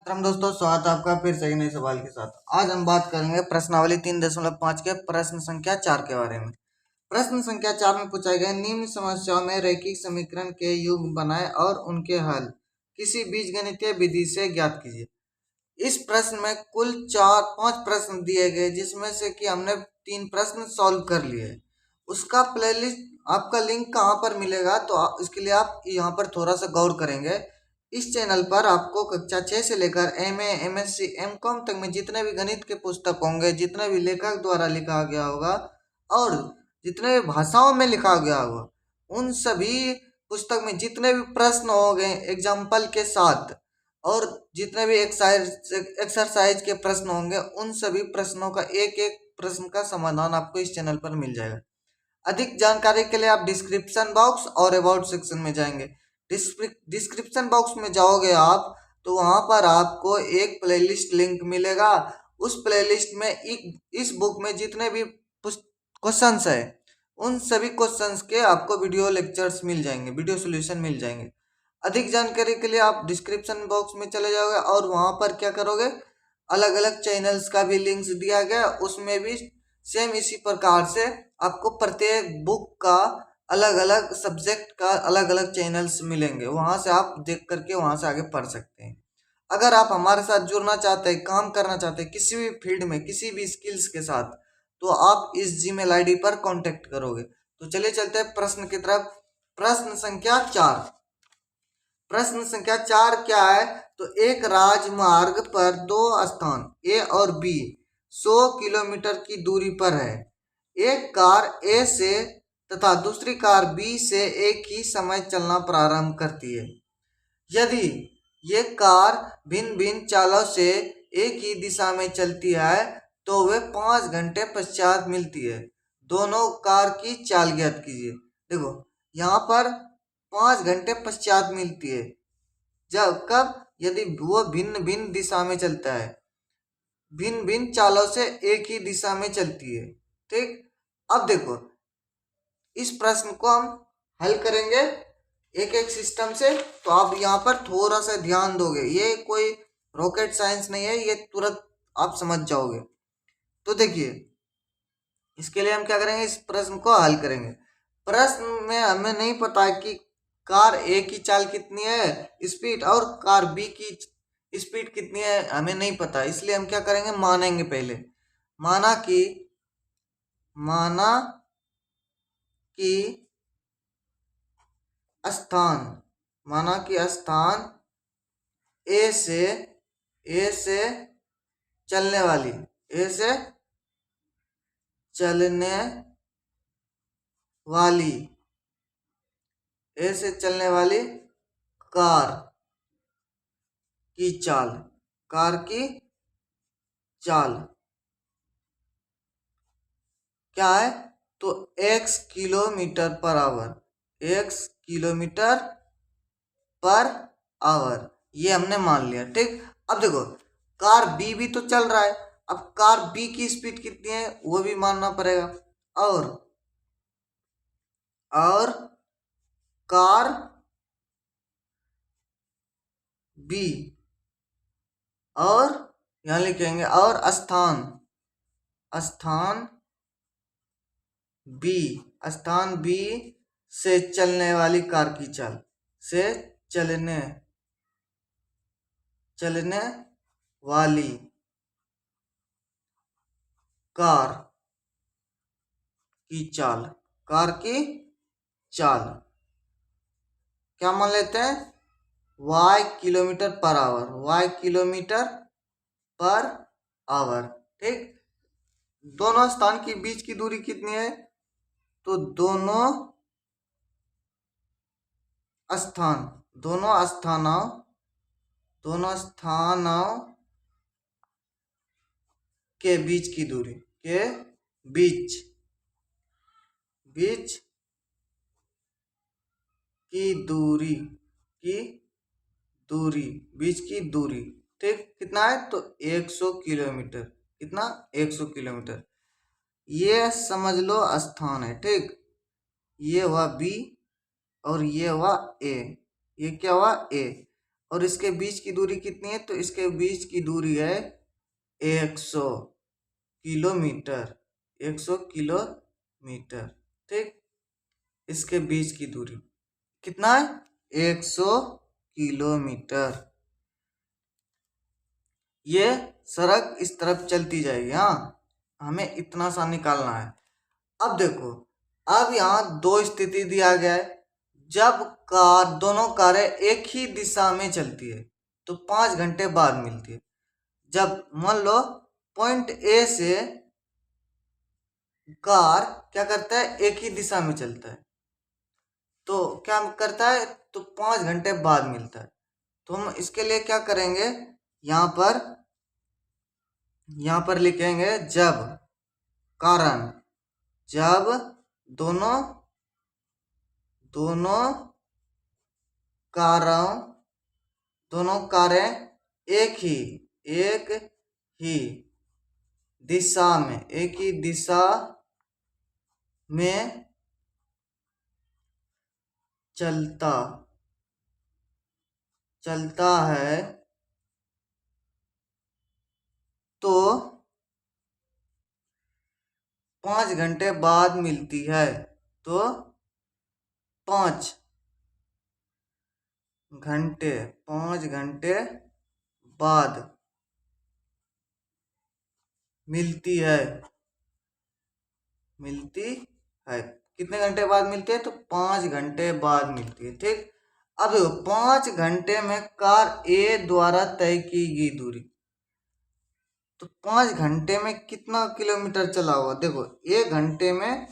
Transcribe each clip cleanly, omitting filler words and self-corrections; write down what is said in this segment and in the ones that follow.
नमस्कार दोस्तों, स्वागत है आपका फिर से एक नए सवाल के साथ। आज हम बात करेंगे प्रश्नावली 3.5 के प्रश्न संख्या 4 के बारे में। प्रश्न संख्या 4 में पूछा गया, निम्न समस्याओं में रैखिक समीकरण के युग्म बनाएं और उनके हल किसी बीजगणितीय विधि से ज्ञात कीजिए। इस प्रश्न में कुल 4-5 प्रश्न दिए गए, जिसमें से कि हमने 3 प्रश्न सॉल्व कर लिए। उसका प्लेलिस्ट आपका लिंक कहाँ पर मिलेगा, तो इसके लिए आप यहाँ पर थोड़ा सा गौर करेंगे। इस चैनल पर आपको कक्षा 6 से लेकर MA, MSc, MCOM तक में जितने भी गणित के पुस्तक होंगे, जितने भी लेखक द्वारा लिखा गया होगा और जितने भी भाषाओं में लिखा गया होगा, उन सभी पुस्तक में जितने भी प्रश्न हो गए एग्जाम्पल के साथ और जितने भी एक्सरसाइज के प्रश्न होंगे, उन सभी प्रश्नों का एक एक प्रश्न का समाधान आपको इस चैनल पर मिल जाएगा। अधिक जानकारी के लिए आप डिस्क्रिप्शन बॉक्स और अबाउट सेक्शन में जाएंगे। डिस्क्रिप्शन बॉक्स में जाओगे आप तो वहां पर आपको एक प्लेलिस्ट लिंक मिलेगा। उस प्लेलिस्ट में इस बुक में जितने भी क्वेश्चंस है, उन सभी क्वेश्चंस के आपको वीडियो लेक्चर्स मिल जाएंगे, वीडियो सॉल्यूशन मिल जाएंगे। अधिक जानकारी के लिए आप डिस्क्रिप्शन बॉक्स में चले जाओगे और वहां पर क्या करोगे, अलग अलग चैनल्स का भी लिंक्स दिया गया, उसमें भी सेम इसी प्रकार से आपको प्रत्येक बुक का अलग अलग सब्जेक्ट का अलग अलग चैनल्स मिलेंगे। वहां से आप देख करके वहां से आगे पढ़ सकते हैं। अगर आप हमारे साथ जुड़ना चाहते हैं, काम करना चाहते हैं किसी भी फील्ड में, किसी भी स्किल्स के साथ, तो आप इस जीमेल आईडी पर कांटेक्ट करोगे। तो चलिए चलते हैं प्रश्न की तरफ। प्रश्न संख्या 4। प्रश्न संख्या 4 क्या है, तो एक राजमार्ग पर दो स्थान ए और बी 100 किलोमीटर की दूरी पर है। एक कार ए से तथा दूसरी कार बी से एक ही समय चलना प्रारंभ करती है। यदि ये कार भिन्न भिन्न चालों से एक ही दिशा में चलती है तो वे 5 घंटे पश्चात मिलती है। दोनों कार की चाल ज्ञात कीजिए। देखो यहाँ पर 5 घंटे पश्चात मिलती है, जब कब, यदि वो भिन्न भिन्न दिशा में चलता है, भिन्न भिन्न चालों से एक ही दिशा में चलती है। ठीक, अब देखो इस प्रश्न को हम हल करेंगे एक एक सिस्टम से। तो आप यहाँ पर थोड़ा सा ध्यान दोगे, ये कोई रॉकेट साइंस नहीं है, ये तुरंत आप समझ जाओगे। तो देखिए इसके लिए हम क्या करेंगे, इस प्रश्न को हल करेंगे। प्रश्न में हमें नहीं पता कि कार ए की चाल कितनी है स्पीड और कार बी की स्पीड कितनी है, हमें नहीं पता। इसलिए हम क्या करेंगे, मानेंगे पहले। माना कि स्थान माना कि स्थान ए से चलने वाली ए से चलने वाली ए से चलने वाली कार की चाल क्या है, तो x किलोमीटर पर आवर, ये हमने मान लिया। ठीक, अब देखो कार बी भी तो चल रहा है, अब कार बी की स्पीड कितनी है वो भी मानना पड़ेगा। और कार बी, और यहां लिखेंगे और स्थान बी से चलने वाली कार की चाल से चलने वाली कार की चाल क्या मान लेते हैं, y किलोमीटर पर आवर। ठीक, दोनों स्थान के बीच की दूरी कितनी है, तो दोनों स्थानों के बीच की दूरी बीच की दूरी ठीक कितना है, तो 100 किलोमीटर। कितना, 100 किलोमीटर। ये समझ लो स्थान है। ठीक, ये हुआ बी और ये हुआ ए, ये क्या हुआ ए। और इसके बीच की दूरी कितनी है? तो इसके बीच की दूरी है 100 किलोमीटर। 100 किलोमीटर। ठीक, इसके बीच की दूरी कितना है? 100 किलोमीटर। ये सड़क इस तरफ चलती जाएगी। हाँ, हमें इतना सा निकालना है। अब देखो, अब यहाँ दो स्थिति दिया गया है। जब दोनों कारें एक ही दिशा में चलती है तो 5 घंटे बाद मिलती है। जब मान लो पॉइंट ए से कार क्या करता है? एक ही दिशा में चलता है, तो क्या करता है? तो 5 घंटे बाद मिलता है। तो हम इसके लिए क्या करेंगे? यहाँ पर लिखेंगे जब कारण, जब दोनों कारें एक ही दिशा में चलता है तो 5 घंटे बाद मिलती है। तो 5 घंटे बाद मिलती है। कितने घंटे बाद मिलती है? तो 5 घंटे बाद मिलती है। ठीक, अब देखो 5 घंटे में कार ए द्वारा तय की गई दूरी, तो 5 घंटे में कितना किलोमीटर चला होगा? देखो, एक घंटे में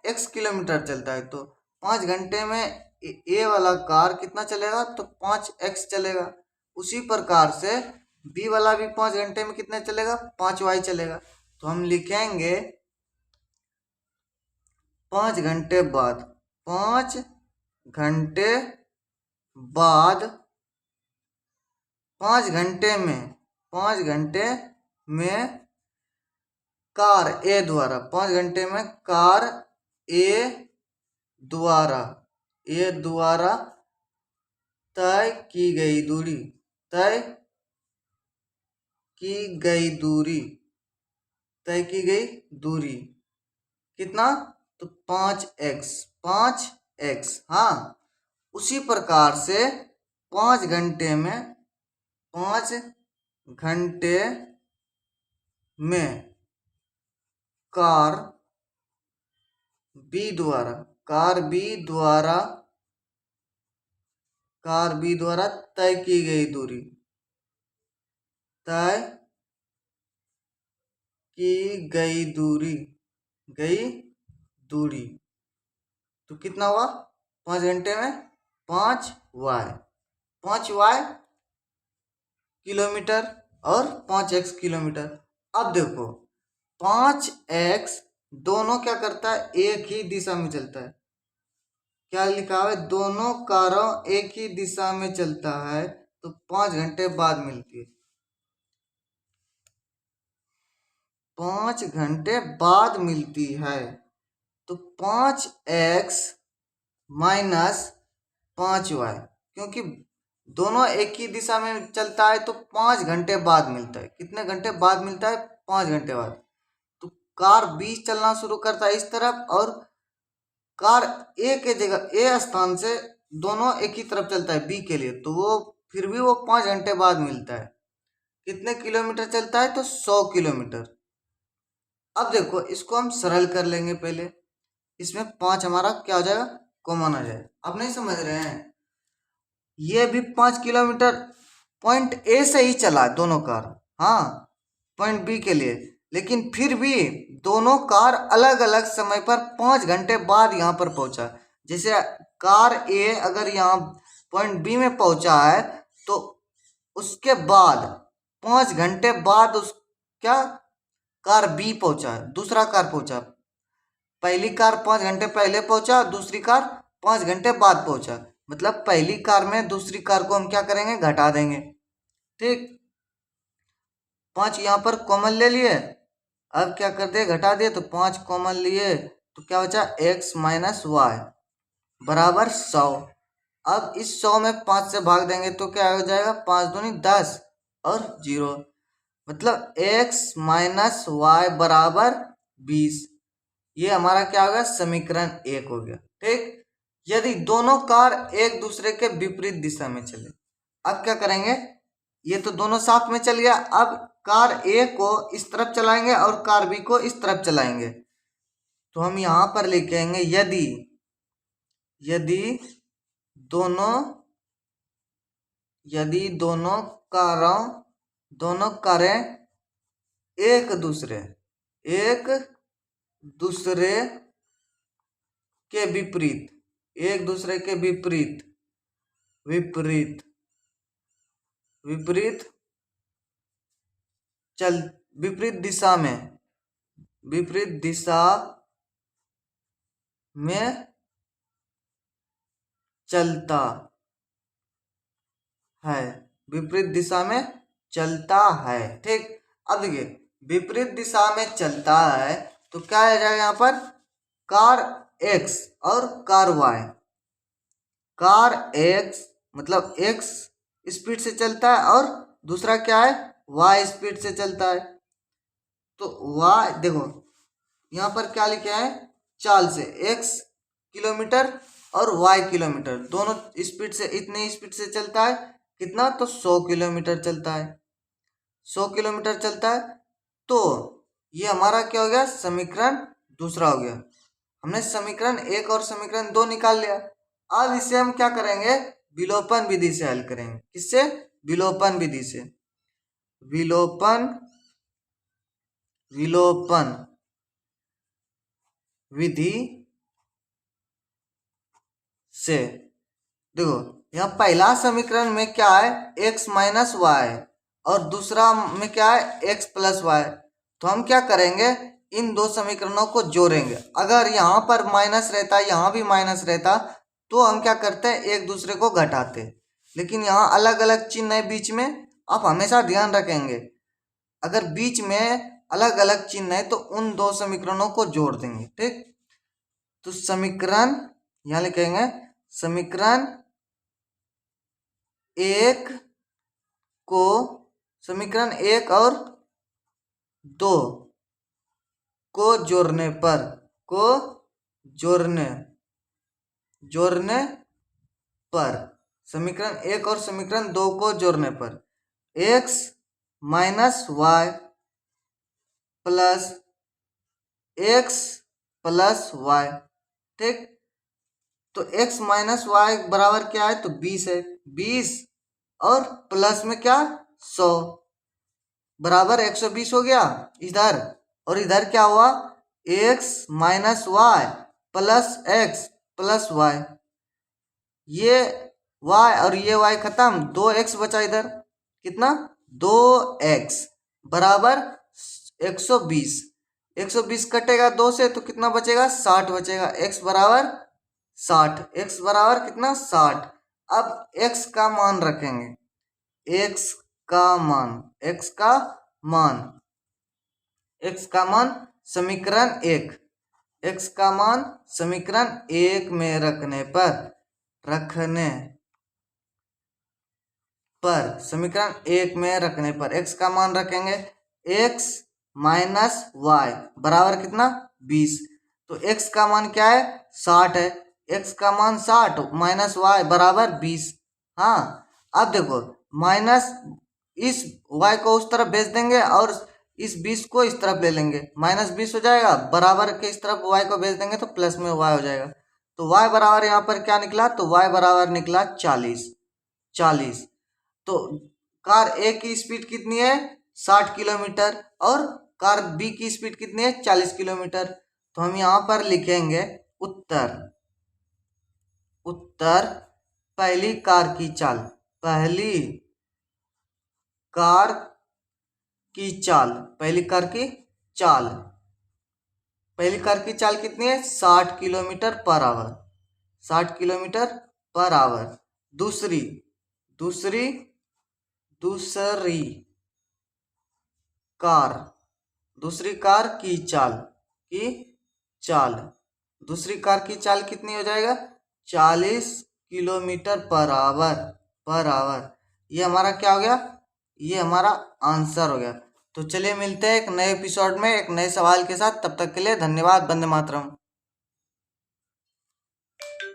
x किलोमीटर चलता है, तो 5 घंटे में ए वाला कार कितना चलेगा? तो 5x चलेगा। उसी प्रकार से बी वाला भी 5 घंटे में कितने चलेगा? 5y चलेगा। तो हम लिखेंगे 5 घंटे बाद 5 घंटे में कार ए द्वारा 5 घंटे में कार ए द्वारा तय की गई दूरी कितना? तो 5x। हाँ, उसी प्रकार से 5 घंटे में कार बी द्वारा तय की गई दूरी तो कितना हुआ? 5 घंटे में 5y किलोमीटर और 5x किलोमीटर। अब देखो 5x दोनों क्या करता है? एक ही दिशा में चलता है। क्या लिखा है? दोनों कारों एक ही दिशा में चलता है तो 5 घंटे बाद मिलती है। 5 घंटे बाद मिलती है, तो 5x माइनस 5y, क्योंकि दोनों एक ही दिशा में चलता है तो 5 घंटे बाद मिलता है। कितने घंटे बाद मिलता है? 5 घंटे बाद। तो कार बी चलना शुरू करता है इस तरफ, और कार ए के जगह ए स्थान से दोनों एक ही तरफ चलता है बी के लिए, तो वो फिर भी वो 5 घंटे बाद मिलता है। कितने किलोमीटर चलता है? तो 100 किलोमीटर। अब देखो, इसको हम सरल कर लेंगे। पहले इसमें 5 हमारा क्या हो जाएगा? कॉमन आ जाएगा। अब नहीं समझ रहे हैं? ये भी 5 किलोमीटर पॉइंट ए से ही चला दोनों कार, हाँ, पॉइंट बी के लिए, लेकिन फिर भी दोनों कार अलग अलग समय पर 5 घंटे बाद यहाँ पर पहुंचा। जैसे कार ए अगर यहाँ पॉइंट बी में पहुंचा है तो उसके बाद 5 घंटे बाद कार बी पहुंचा, दूसरा कार पहुंचा। पहली कार 5 घंटे पहले पहुंचा, दूसरी कार 5 घंटे बाद पहुंचा। मतलब पहली कार में दूसरी कार को हम क्या करेंगे? घटा देंगे। ठीक, 5 यहाँ पर कॉमन ले लिए, अब क्या कर दे? घटा दिए, तो 5 कॉमन लिए तो क्या बचा? x माइनस वाई बराबर 100। अब इस 100 में 5 से भाग देंगे तो क्या हो जाएगा, 5 दूनी 10 और 0, मतलब x माइनस वाई बराबर 20। ये हमारा क्या हो गया, समीकरण 1 हो गया। ठीक, यदि दोनों कार एक दूसरे के विपरीत दिशा में चले, अब क्या करेंगे, ये तो दोनों साथ में चल गया, अब कार ए को इस तरफ चलाएंगे और कार बी को इस तरफ चलाएंगे, तो हम यहां पर लिखेंगे यदि यदि दोनों यदि दोनों कारें एक दूसरे के विपरीत विपरीत चल विपरीत दिशा में चलता है, विपरीत दिशा में चलता है। ठीक, अब देखिए विपरीत दिशा में चलता है तो क्या आ जाएगा यहाँ पर, कार x और कार y। कार x मतलब x स्पीड से चलता है और दूसरा क्या है, y स्पीड से चलता है। तो y देखो यहाँ पर क्या लिखे हैं, चाल से x किलोमीटर और y किलोमीटर, दोनों स्पीड से इतने स्पीड से चलता है, कितना, तो 100 किलोमीटर चलता है, 100 किलोमीटर चलता है। तो ये हमारा क्या हो गया, समीकरण दूसरा हो गया। हमने समीकरण 1 और समीकरण 2 निकाल लिया। अब इसे हम क्या करेंगे, विलोपन विधि से हल करेंगे। किससे, विलोपन विधि से। विलोपन विधि से देखो, यहाँ पहला समीकरण में क्या है, x माइनस वाई, और दूसरा में क्या है, x प्लस वाई। तो हम क्या करेंगे, इन दो समीकरणों को जोड़ेंगे। अगर यहाँ पर माइनस रहता, यहाँ भी माइनस रहता, तो हम क्या करते हैं, एक दूसरे को घटाते। लेकिन यहाँ अलग अलग चिन्ह है बीच में, आप हमेशा ध्यान रखेंगे, अगर बीच में अलग अलग चिन्ह है तो उन दो समीकरणों को जोड़ देंगे। ठीक, तो समीकरण यहाँ लिखेंगे, समीकरण 1 और 2 को जोड़ने पर समीकरण 1 और समीकरण 2 को जोड़ने पर x minus y plus x plus y. ठीक, तो x माइनस वाई बराबर क्या है, तो 20 है, 20 और प्लस में क्या, 100 बराबर 120 हो गया इधर, और इधर क्या हुआ, x minus y plus x plus y. ये y और ये y खत्म, 2x बचा इधर, कितना, 2x बराबर 120। 120 कटेगा 2 से तो कितना बचेगा, 60 बचेगा। x बराबर 60, x बराबर कितना, 60। अब x का मान रखेंगे, x का मान समीकरण 1, x का मान समीकरण 1 में रखने पर समीकरण 1 में रखने पर x का मान रखेंगे, x माइनस वाई बराबर कितना, 20। तो x का मान क्या है, 60 है, x का मान 60 माइनस वाई बराबर 20। हाँ, अब देखो माइनस इस y को उस तरफ भेज देंगे और इस 20 को इस तरफ ले लेंगे, माइनस 20 हो जाएगा, बराबर के इस तरफ y को भेज देंगे तो प्लस में y हो जाएगा। तो y बराबर यहाँ पर क्या निकला, तो y बराबर निकला 40। तो कार ए की स्पीड कितनी है, 60 किलोमीटर, और कार बी की स्पीड कितनी है, 40 किलोमीटर। तो हम यहाँ पर लिखेंगे उत्तर पहली कार की चाल, पहली कार की चाल कितनी है, 60 kilometre per hour, 60 kilometre per hour. दूसरी कार की चाल, दूसरी कार की चाल कितनी हो जाएगा, 40 किलोमीटर पर आवर। ये हमारा क्या हो गया, ये हमारा आंसर हो गया। तो चलिए मिलते हैं एक नए एपिसोड में एक नए सवाल के साथ, तब तक के लिए धन्यवाद। वंदे मातरम।